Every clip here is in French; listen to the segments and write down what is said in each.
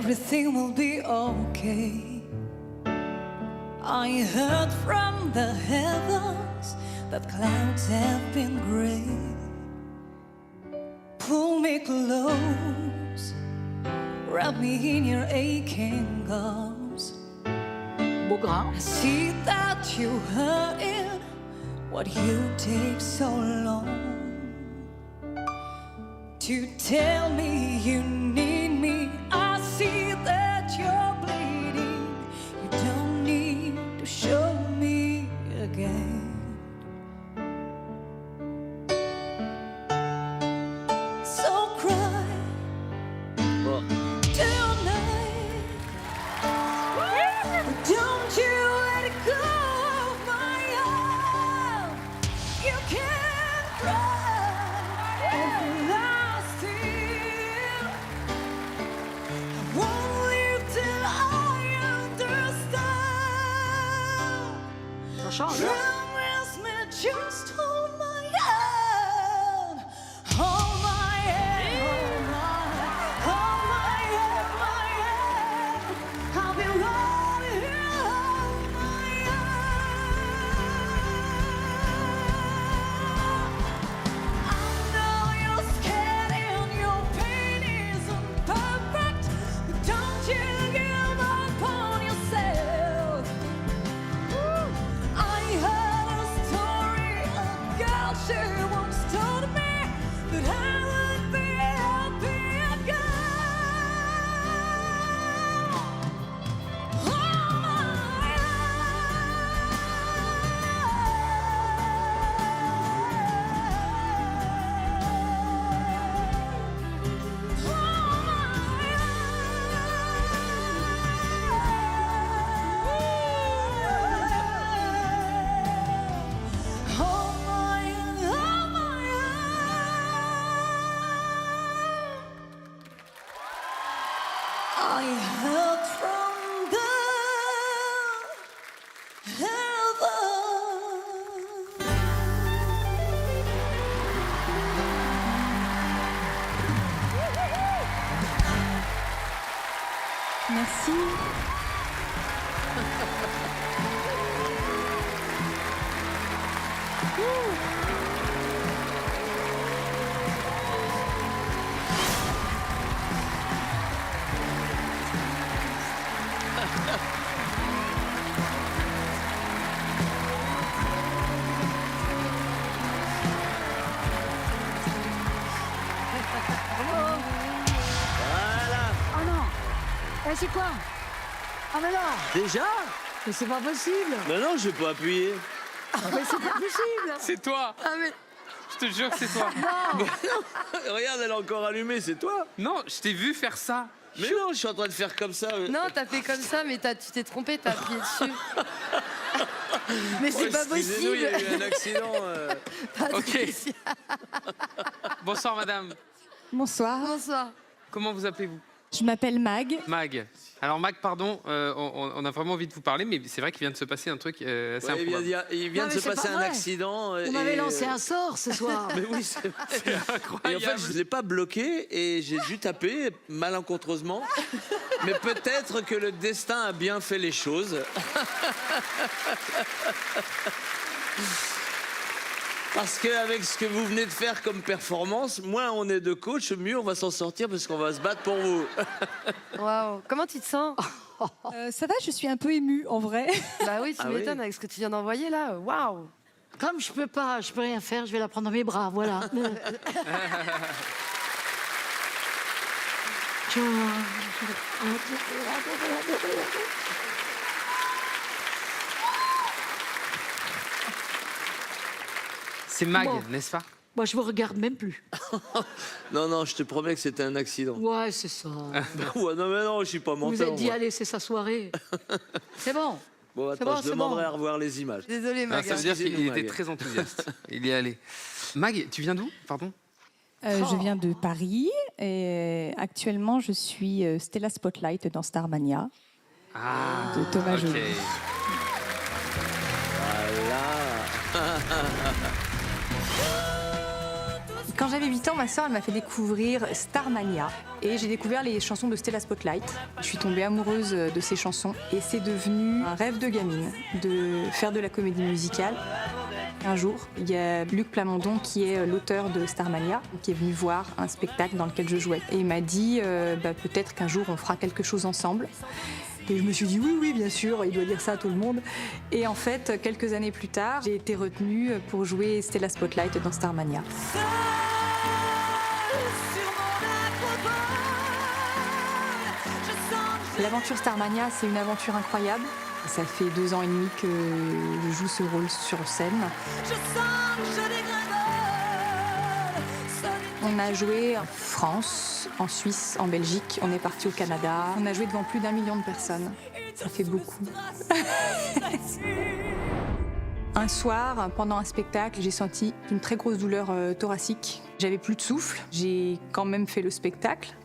everything will be okay. I heard from the heavens that clouds have been gray. Pull me close, wrap me in your aching arms. I see that you hurting, what you take so long to tell me you need me. I see that you're bleeding, you don't need to show me again. So cry tonight. Don't you let it go of my arm. You can cry and last till I won't leave till I understand. Promise me, just hold my hand. Hold my hand, hold my hand, hold my hand. I'll be right here, hold my hand. I know you're scared and your pain isn't perfect, but don't you give up on yourself. I heard a story, a girl, she once told me that I would be happy again. Oh my I heard from the heavens. Merci. Oh non. C'est quoi? Ah mais non. Déjà? Mais c'est pas possible. Mais non, j'ai pas appuyé. Mais c'est pas possible. C'est toi. Ah mais Je te jure que c'est toi. non. Regarde, elle est encore allumée, c'est toi? Non, je t'ai vu faire ça. Mais non, je suis en train de faire comme ça. Non, t'as fait comme ça, mais tu t'es trompé, t'as appuyé dessus. Mais c'est Ouais, pas excusez-nous, il y a possible. eu un accident. Ok. Bonsoir madame. Bonsoir, Bonsoir. Comment vous appelez-vous? je m'appelle Mag. Mag. Alors Mag, pardon, on a vraiment envie de vous parler, mais c'est vrai qu'il vient de se passer un truc assez Ouais, improbable. il vient Non, de mais se c'est passer pas un vrai. accident. Vous m'avez lancé un sort ce soir. Mais oui, c'est vrai. Et en Incroyable. fait, je ne l'ai pas bloqué et j'ai dû taper malencontreusement. Mais peut-être que le destin a bien fait les choses. Parce qu'avec ce que vous venez de faire comme performance, moins on est de coach, mieux on va s'en sortir parce qu'on va se battre pour vous. Waouh. Comment tu te sens? Ça va, je suis un peu émue en vrai. Bah oui, tu Ah oui. m'étonnes avec ce que tu viens d'envoyer là. Waouh. Comme je peux rien faire, je vais la prendre dans mes bras, voilà. C'est Mag, Bon. n'est-ce pas? Moi, je vous regarde même plus. Non, non, je te promets que c'était un accident. Ouais, c'est ça. Ouais, non, mais non, je suis pas Vous menteur. êtes dit, moi. allez, c'est sa soirée. C'est bon. Bon, C'est attends, bon, je c'est demanderai bon. à revoir les images. Désolé, Ah, Mag. ça veut dire qu'il Excusez-nous, était Mag. très enthousiaste. Il y est allé. Mag, tu viens d'où? Pardon? Je viens de Paris et actuellement je suis Stella Spotlight dans Starmania Ah, de Thomas ok. Joly. Voilà. Quand j'avais 8 ans, ma sœur elle m'a fait découvrir Starmania et j'ai découvert les chansons de Stella Spotlight. Je suis tombée amoureuse de ces chansons et c'est devenu un rêve de gamine de faire de la comédie musicale. Un jour, il y a Luc Plamondon qui est l'auteur de Starmania qui est venu voir un spectacle dans lequel je jouais et il m'a dit peut-être qu'un jour on fera quelque chose ensemble. Et je me suis dit oui, bien sûr, il doit dire ça à tout le monde. Et en fait, quelques années plus tard, j'ai été retenue pour jouer Stella Spotlight dans Starmania. Seul sur mon acropole, je sens que L'aventure Starmania, c'est une aventure incroyable. Ça fait 2 ans et demi que je joue ce rôle sur scène. je sens que je dégringole. On a joué en France, en Suisse, en Belgique, on est parti au Canada. On a joué devant plus d'1 million de personnes. Ça fait beaucoup. Un soir, pendant un spectacle, j'ai senti une très grosse douleur thoracique. J'avais plus de souffle. J'ai quand même fait le spectacle.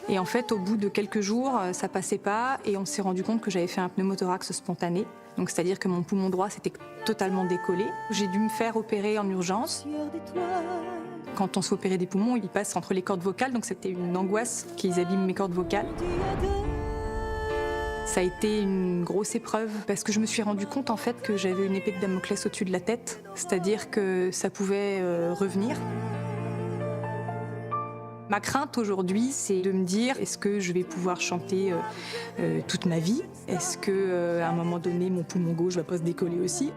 Et en fait, au bout de quelques jours, ça passait pas et on s'est rendu compte que j'avais fait un pneumothorax spontané. Donc, c'est-à-dire que mon poumon droit s'était totalement décollé. J'ai dû me faire opérer en urgence. Quand on se fait opérer des poumons, ils passent entre les cordes vocales, donc c'était une angoisse qu'ils abîment mes cordes vocales. Ça a été une grosse épreuve parce que je me suis rendu compte en fait que j'avais une épée de Damoclès au-dessus de la tête, c'est-à-dire que ça pouvait revenir. Ma crainte aujourd'hui, c'est de me dire est-ce que je vais pouvoir chanter toute ma vie? Est-ce que à un moment donné, mon poumon gauche va pas se décoller aussi?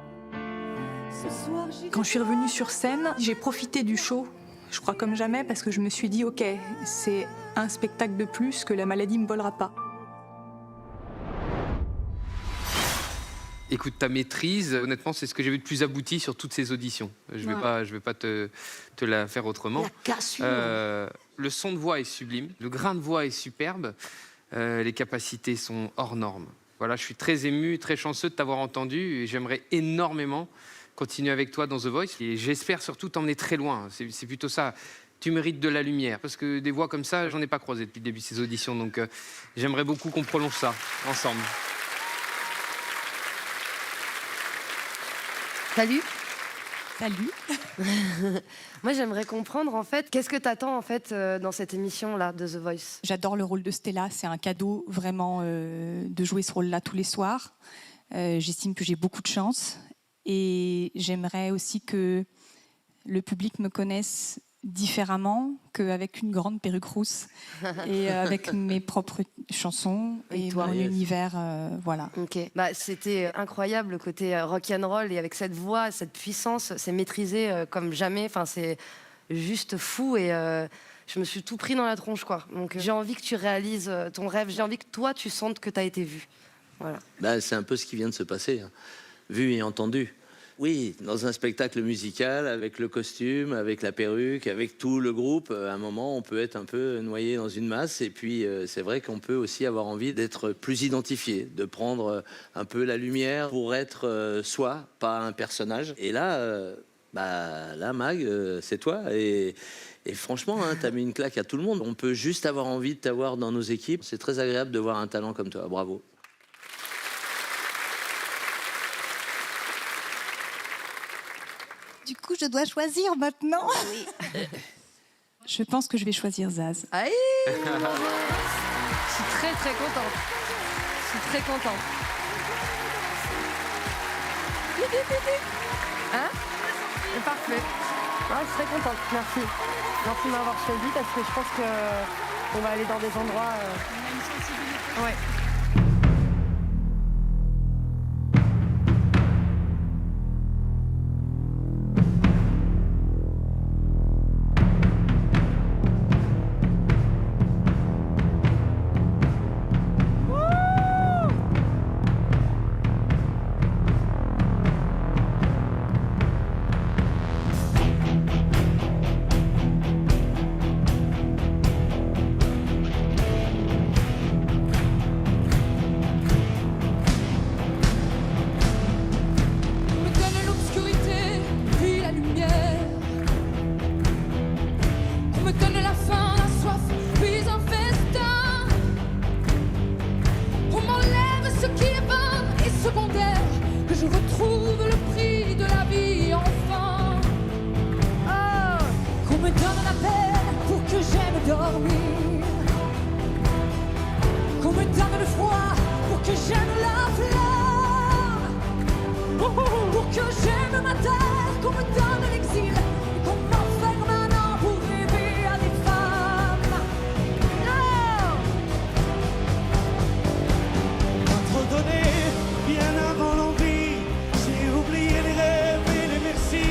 Quand je suis revenue sur scène, j'ai profité du show. Je crois comme jamais parce que je me suis dit ok, c'est un spectacle de plus que la maladie me volera pas. Écoute, ta maîtrise, honnêtement, c'est ce que j'ai vu de plus abouti sur toutes ces auditions. Je vais pas te la faire autrement. La cassure. Le son de voix est sublime, le grain de voix est superbe, les capacités sont hors normes. Voilà, je suis très ému, très chanceux de t'avoir entendu et j'aimerais énormément continuer avec toi dans The Voice et j'espère surtout t'emmener très loin. C'est plutôt ça. Tu mérites de la lumière parce que des voix comme ça, j'en ai pas croisé depuis le début de ces auditions. Donc j'aimerais beaucoup qu'on prolonge ça ensemble. Salut. Salut. Moi, j'aimerais comprendre, en fait, qu'est-ce que t'attends, en fait, dans cette émission-là de The Voice? J'adore le rôle de Stella, c'est un cadeau vraiment de jouer ce rôle-là tous les soirs. J'estime que j'ai beaucoup de chance et j'aimerais aussi que le public me connaisse différemment qu'avec une grande perruque rousse et avec mes propres chansons et toi, mon yes. univers, voilà. Ok. Bah, c'était incroyable le côté rock'n'roll et avec cette voix, cette puissance, c'est maîtrisé comme jamais. Enfin, c'est juste fou et je me suis tout pris dans la tronche, quoi. Donc j'ai envie que tu réalises ton rêve. J'ai envie que toi, tu sentes que tu as été vu. Voilà. Bah, c'est un peu ce qui vient de se passer, hein. Vu et entendu. Oui, dans un spectacle musical, avec le costume, avec la perruque, avec tout le groupe, à un moment, on peut être un peu noyé dans une masse. Et puis, c'est vrai qu'on peut aussi avoir envie d'être plus identifié, de prendre un peu la lumière pour être soi, pas un personnage. Et là, là, Mag, c'est toi. Et franchement, hein, t'as mis une claque à tout le monde. On peut juste avoir envie de t'avoir dans nos équipes. C'est très agréable de voir un talent comme toi. Bravo. Du coup, je dois choisir maintenant. Oui. Je pense que je vais choisir Zaz. Aïe. Je suis très très contente. Je suis très contente. Hein? Parfait. Ah, je suis très contente. Merci. Merci de m'avoir choisi parce que je pense qu'on va aller dans des endroits. Ouais. que j'aime ma terre, qu'on me donne l'exil, et qu'on m'enferme un an pour rêver à des femmes. Non! Pas trop donné, bien avant l'envie. J'ai oublié les rêves et les merci.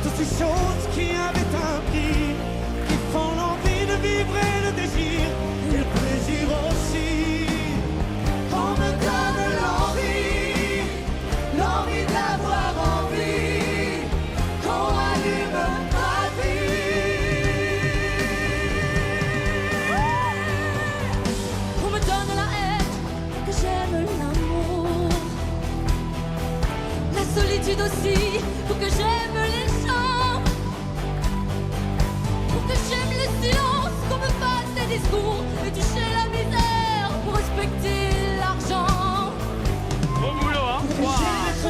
Toutes ces choses qui avaient un prix, qui font l'envie de vivre et le désir, et le plaisir aussi. Qu'on me donne l'envie, l'envie d'avoir envie, qu'on allume ma vie. Qu'on me donne la haine, que j'aime l'amour, la solitude aussi, pour que j'aime les gens, pour que j'aime le silence, qu'on me fasse des discours et toucher la misère pour respecter l'argent. Bon boulot, hein. Je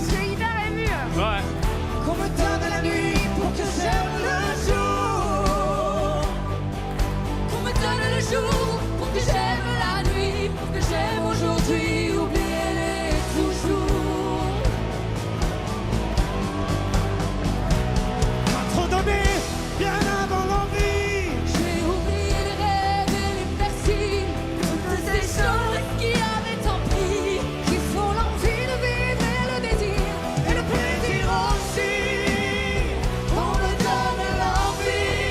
suis hyper émue. Ouais. Qu'on me donne la nuit pour que j'aime le jour. Qu'on me donne le jour pour que j'aime la nuit, pour que j'aime aujourd'hui, oubliez-les toujours. Pas trop donné, bien avant l'envie. J'ai oublié les rêves et les merci, toutes ces choses qui avaient tant pris, qui font l'envie de vivre et le désir, et le plaisir aussi. On me donne l'envie,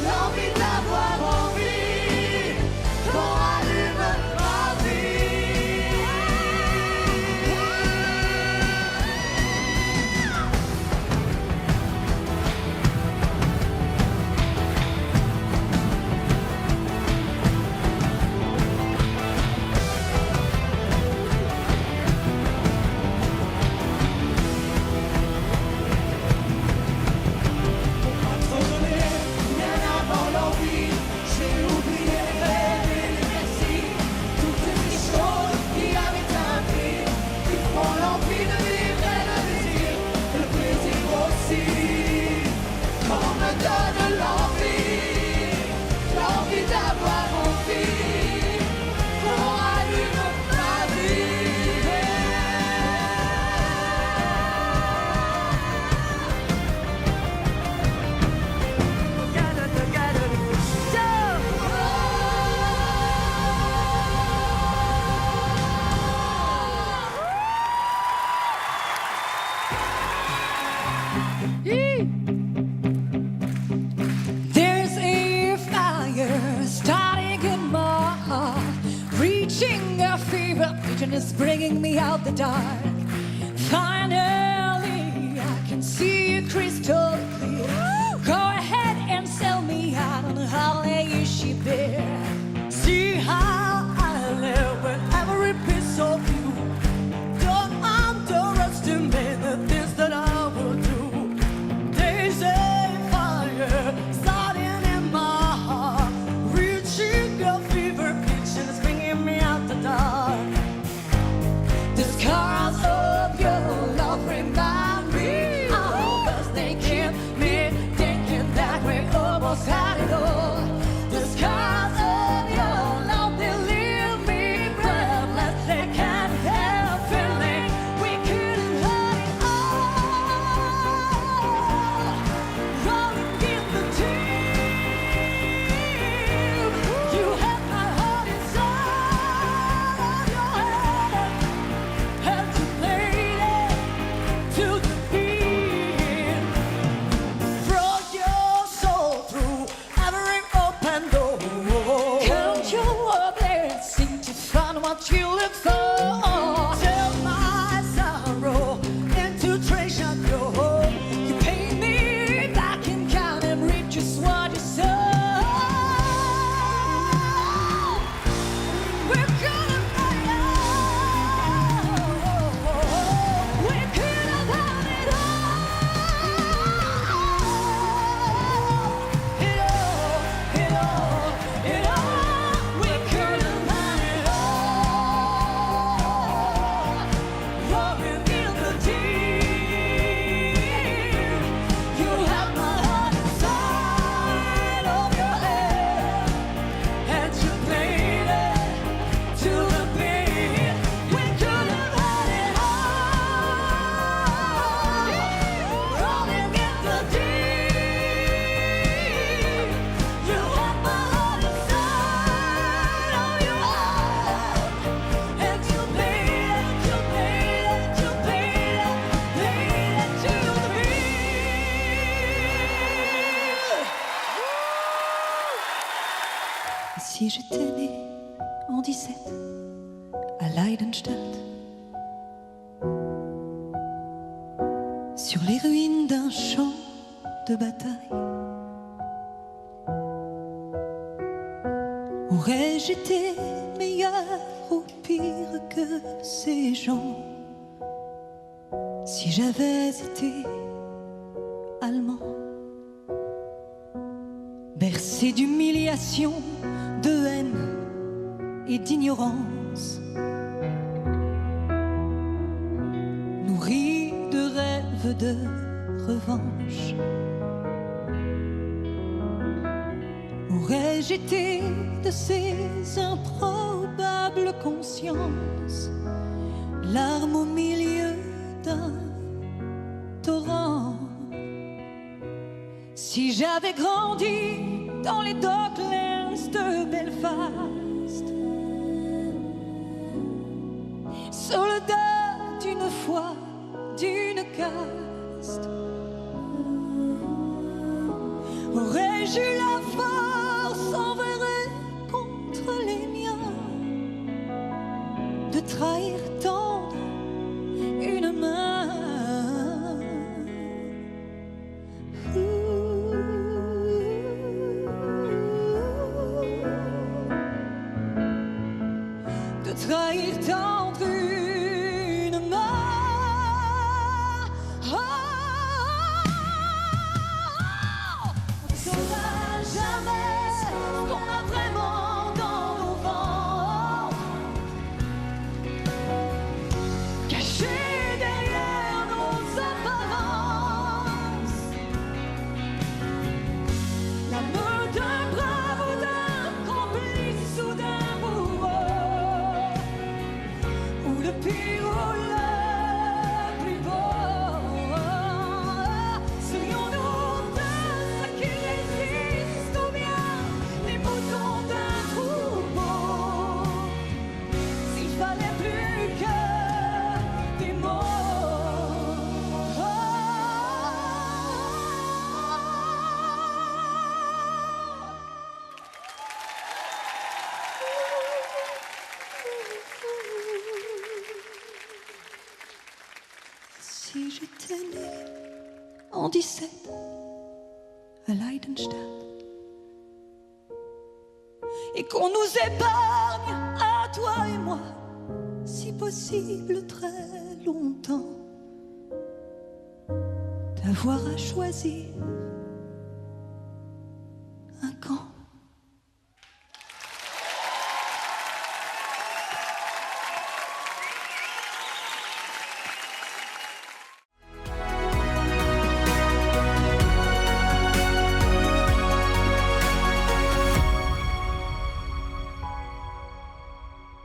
l'envie d'avoir envie, qu'on allume ma vie. Trop donné, Bien avant l'envie, j'ai oublié les rêves et les merci, toutes ces choses qui avaient un prix, qui font l'envie de vivre et le désir, et le plaisir aussi. Qu'on me donne l'envie, l'envie d'avoir envie, qu'on allume ma There's a fire starting in my heart, reaching a fever pitch and it's bringing me out the dark. Finally, I can see you crystal clear. Go ahead and sell me out on the holiday ship there. See how I live with every piece of you. Don't underestimate the things that I will do. There's a fire starting in my heart, reaching a fever pitch and it's bringing me out the dark. The scars of your love sur les ruines d'un champ de bataille. Aurais-je été meilleur ou pire que ces gens si j'avais été allemand? Bercé d'humiliation, de haine et d'ignorance, nourri de rêves de revanche. Aurais-je été de ces improbables consciences, larmes au milieu d'un torrent, si j'avais grandi dans les Docklands de Belfast, soldat d'une foi, d'une caste? Aurais-je eu la force envers eux contre les miens de trahir tendre une main? De trahir tendre une main. On ne saura jamais ce qu'on a vraiment dans nos ventres, caché derrière nos apparences. L'amour d'un brave ou d'un complice ou d'un bourreau, ou le pire ou le plus beau, serions-nous de ceux qui résistent ou bien les moutons d'un troupeau? S'il fallait plus que des Si j'étais né en 17 à Leidenstadt et qu'on nous épargne à toi et moi, si possible très longtemps, d'avoir à choisir